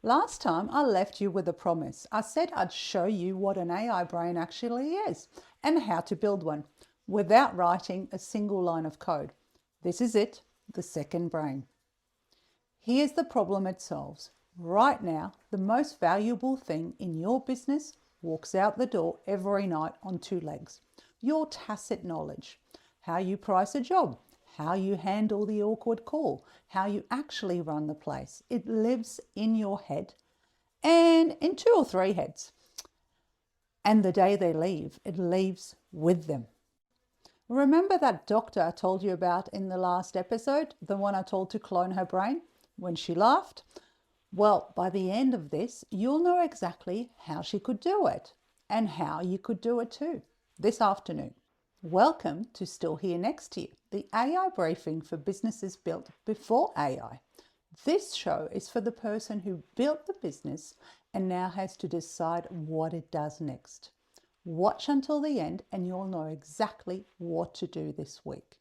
Last time I left you with a promise. I said I'd show you what an AI brain actually is and how to build one without writing a single line of code. This is it, the second brain. Here's the problem it solves. Right now, the most valuable thing in your business walks out the door every night on two legs. Your tacit knowledge, how you price a job, how you handle the awkward call, how you actually run the place. It lives in your head and in two or three heads. And the day they leave, it leaves with them. Remember that doctor I told you about in the last episode, the one I told to clone her brain when she laughed? Well, by the end of this, you'll know exactly how she could do it and how you could do it too this afternoon. Welcome to Still Here Next to You, the AI briefing for businesses built before AI. This show is for the person who built the business and now has to decide what it does next. Watch until the end and you'll know exactly what to do this week.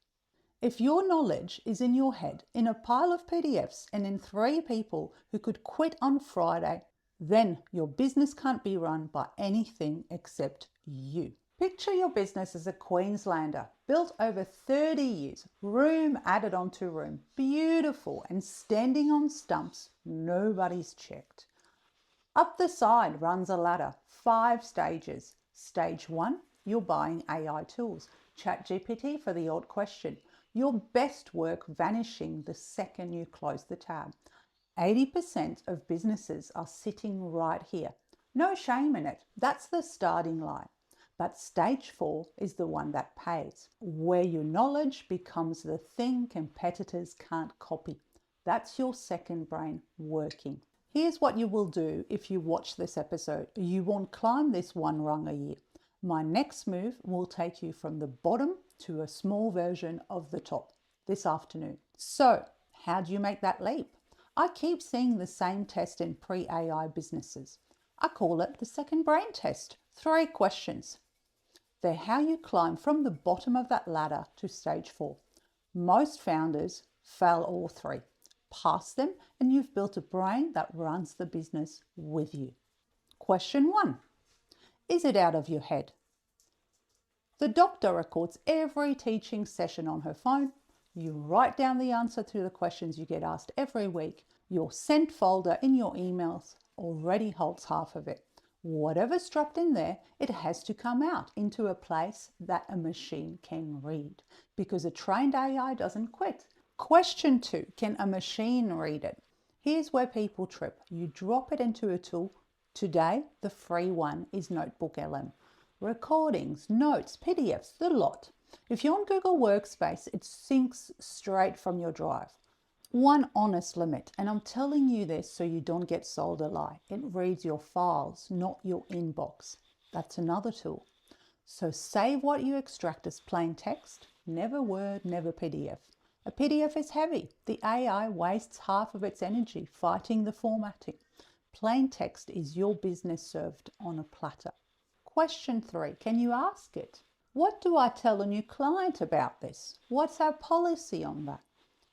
If your knowledge is in your head, in a pile of PDFs, and in 3 people who could quit on Friday, then your business can't be run by anything except you. Picture your business as a Queenslander, built over 30 years, room added onto room, beautiful and standing on stumps nobody's checked. Up the side runs a ladder, 5 stages. Stage 1, you're buying AI tools. ChatGPT for the odd question. Your best work vanishing the second you close the tab. 80% of businesses are sitting right here. No shame in it. That's the starting line. But stage 4 is the one that pays, where your knowledge becomes the thing competitors can't copy. That's your second brain working. Here's what you will do if you watch this episode. You won't climb this one rung a year. My next move will take you from the bottom to a small version of the top this afternoon. So, how do you make that leap? I keep seeing the same test in pre-AI businesses. I call it the second brain test. 3 questions. They're how you climb from the bottom of that ladder to stage 4. Most founders fail all 3. Pass them and you've built a brain that runs the business with you. Question 1. Is it out of your head? The doctor records every teaching session on her phone. You write down the answer to the questions you get asked every week. Your sent folder in your emails already holds half of it. Whatever's dropped in there, it has to come out into a place that a machine can read, because a trained AI doesn't quit. Question 2, can a machine read it? Here's where people trip. You drop it into a tool. Today, the free one is NotebookLM. Recordings, notes, PDFs, the lot. If you're on Google Workspace, it syncs straight from your drive. One honest limit, and I'm telling you this so you don't get sold a lie. It reads your files, not your inbox. That's another tool. So save what you extract as plain text, never Word, never PDF. A PDF is heavy. The AI wastes half of its energy fighting the formatting. Plain text is your business served on a platter. Question 3, can you ask it? What do I tell a new client about this? What's our policy on that?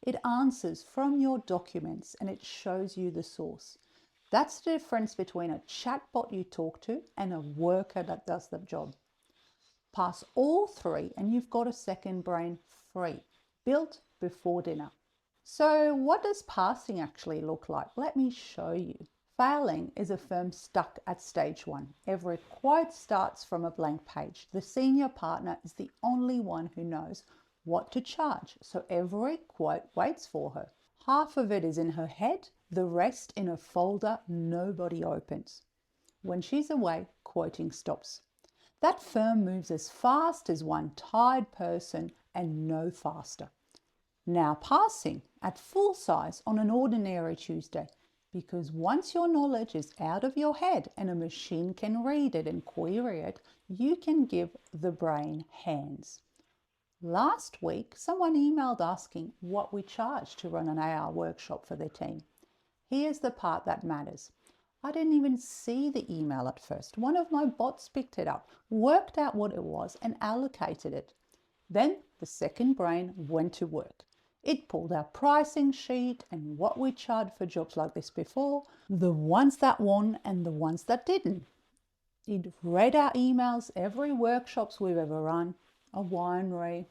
It answers from your documents and it shows you the source. That's the difference between a chatbot you talk to and a worker that does the job. Pass all 3 and you've got a second brain free, built before dinner. So what does passing actually look like? Let me show you. Failing is a firm stuck at stage 1. Every quote starts from a blank page. The senior partner is the only one who knows what to charge, so every quote waits for her. Half of it is in her head, the rest in a folder nobody opens. When she's away, quoting stops. That firm moves as fast as one tired person and no faster. Now passing at full size on an ordinary Tuesday, because once your knowledge is out of your head and a machine can read it and query it, you can give the brain hands. Last week, someone emailed asking what we charge to run an AI workshop for their team. Here's the part that matters. I didn't even see the email at first. One of my bots picked it up, worked out what it was and allocated it. Then the second brain went to work. It pulled our pricing sheet and what we charged for jobs like this before, the ones that won and the ones that didn't. It read our emails, every workshops we've ever run, a winery,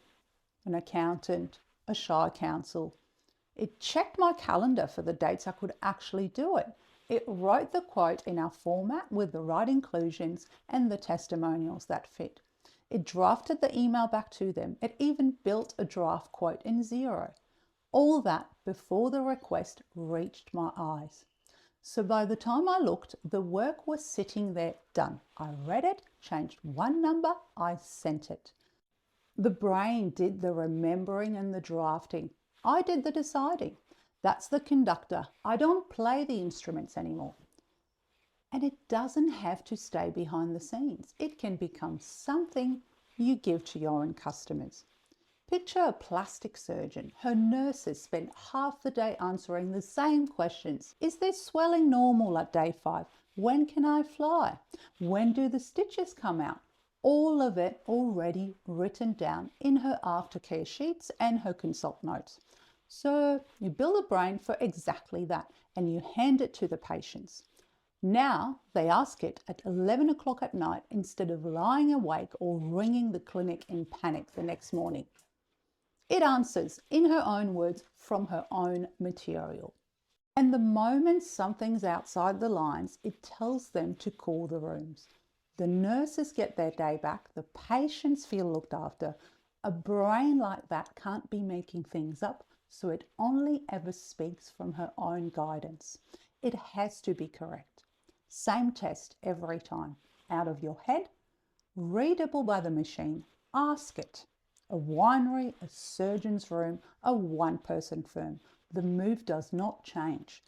an accountant, a shire council. It checked my calendar for the dates I could actually do it. It wrote the quote in our format with the right inclusions and the testimonials that fit. It drafted the email back to them. It even built a draft quote in Xero. All that before the request reached my eyes. So by the time I looked, the work was sitting there done. I read it, changed one number, I sent it. The brain did the remembering and the drafting. I did the deciding. That's the conductor. I don't play the instruments anymore. And it doesn't have to stay behind the scenes. It can become something you give to your own customers. Picture a plastic surgeon. Her nurses spent half the day answering the same questions. Is this swelling normal at day 5? When can I fly? When do the stitches come out? All of it already written down in her aftercare sheets and her consult notes. So you build a brain for exactly that and you hand it to the patients. Now they ask it at 11 o'clock at night instead of lying awake or ringing the clinic in panic the next morning. It answers in her own words from her own material. And the moment something's outside the lines, it tells them to call the rooms. The nurses get their day back, the patients feel looked after. A brain like that can't be making things up, so it only ever speaks from her own guidance. It has to be correct. Same test every time. Out of your head, readable by the machine, ask it. A winery, a surgeon's room, a one-person firm. The move does not change,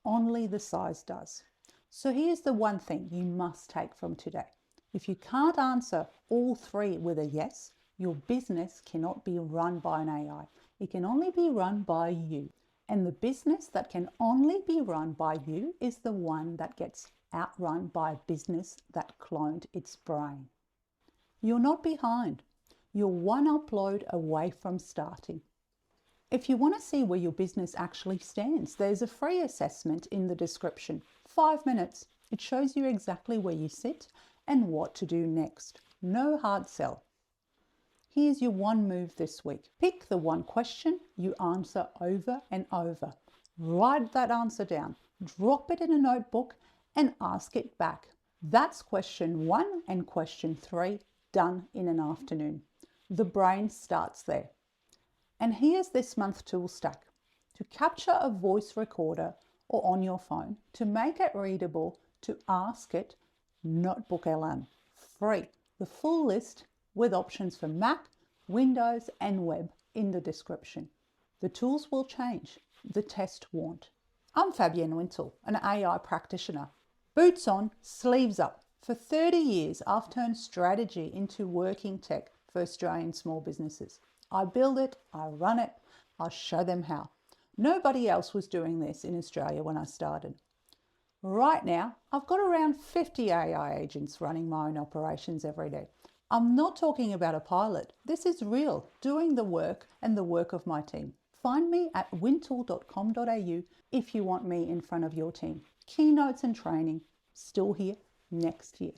only the size does. So here's the one thing you must take from today. If you can't answer all 3 with a yes, your business cannot be run by an AI. It can only be run by you. And the business that can only be run by you is the one that gets outrun by a business that cloned its brain. You're not behind. You're one upload away from starting. If you want to see where your business actually stands, there's a free assessment in the description. 5 minutes. It shows you exactly where you sit and what to do next. No hard sell. Here's your one move this week. Pick the one question you answer over and over. Write that answer down. Drop it in a notebook and ask it back. That's question 1 and question 3 done in an afternoon. The brain starts there. And here's this month's tool stack. To capture a voice recorder or on your phone, to make it readable, to ask it, NotebookLM, free. The full list with options for Mac, Windows and web in the description. The tools will change, the test won't. I'm Fabienne Wintle, an AI practitioner. Boots on, sleeves up. For 30 years, I've turned strategy into working tech for Australian small businesses. I build it, I run it, I show them how. Nobody else was doing this in Australia when I started. Right now, I've got around 50 AI agents running my own operations every day. I'm not talking about a pilot. This is real, doing the work and the work of my team. Find me at wintle.com.au if you want me in front of your team. Keynotes and training, still here next year.